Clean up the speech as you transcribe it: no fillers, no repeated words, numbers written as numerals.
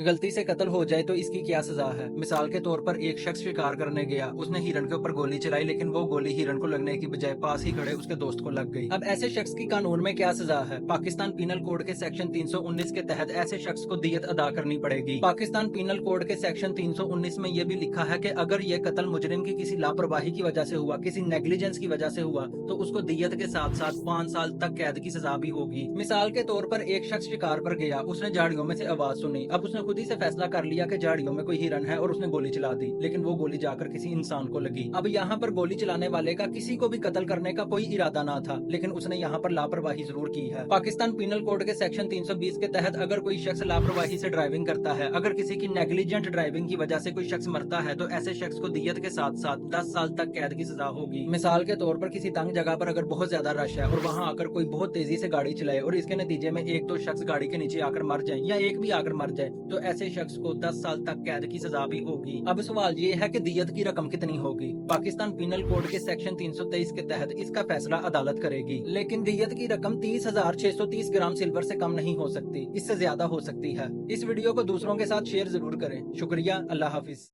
गलती से कत्ल हो जाए तो इसकी क्या सजा है। मिसाल के तौर पर एक शख्स शिकार करने गया, उसने हिरन के ऊपर गोली चलाई, लेकिन वो गोली हिरन को लगने की बजाय पास ही खड़े उसके दोस्त को लग गई। अब ऐसे शख्स की कानून में क्या सजा है। पाकिस्तान पीनल कोड के सेक्शन 319 के तहत ऐसे शख्स को दियत अदा करनी पड़ेगी। पाकिस्तान पीनल कोड के सेक्शन 319 में यह भी लिखा है कि अगर यह कत्ल मुजरिम की किसी लापरवाही की वजह से हुआ, किसी नेग्लिजेंस की वजह से हुआ, तो उसको दियत के साथ साथ 5 साल तक कैद की सजा भी होगी। मिसाल के तौर पर एक शख्स शिकार पर गया, उसने झाड़ियों में से आवाज सुनी, अब उसने खुद ही से फैसला कर लिया कि झाड़ियों में कोई हिरन है और उसने गोली चला दी, लेकिन वो गोली जाकर किसी इंसान को लगी। अब यहाँ पर गोली चलाने वाले का किसी को भी कत्ल करने का कोई इरादा ना था, लेकिन उसने यहाँ पर लापरवाही जरूर की है। पाकिस्तान पीनल कोड के सेक्शन 320 के तहत अगर कोई शख्स लापरवाही से ड्राइविंग करता है, अगर किसी की नेग्लिजेंट ड्राइविंग की वजह से कोई शख्स मरता है, तो ऐसे शख्स को दियत के साथ साथ 10 साल तक कैद की सजा होगी। मिसाल के तौर पर किसी तंग जगह पर अगर बहुत ज्यादा रश है और वहां आकर कोई बहुत तेजी से गाड़ी चलाए और इसके नतीजे में एक दो शख्स गाड़ी के नीचे आकर मर जाए या एक भी आकर मर जाए, तो ऐसे शख्स को 10 साल तक कैद की सजा भी होगी। अब सवाल ये है कि दियत की रकम कितनी होगी। पाकिस्तान पीनल कोड के सेक्शन 323 के तहत इसका फैसला अदालत करेगी, लेकिन दियत की रकम 30,630 ग्राम सिल्वर से कम नहीं हो सकती, इससे ज्यादा हो सकती है। इस वीडियो को दूसरों के साथ शेयर जरूर करें। शुक्रिया। अल्लाह हाफिज।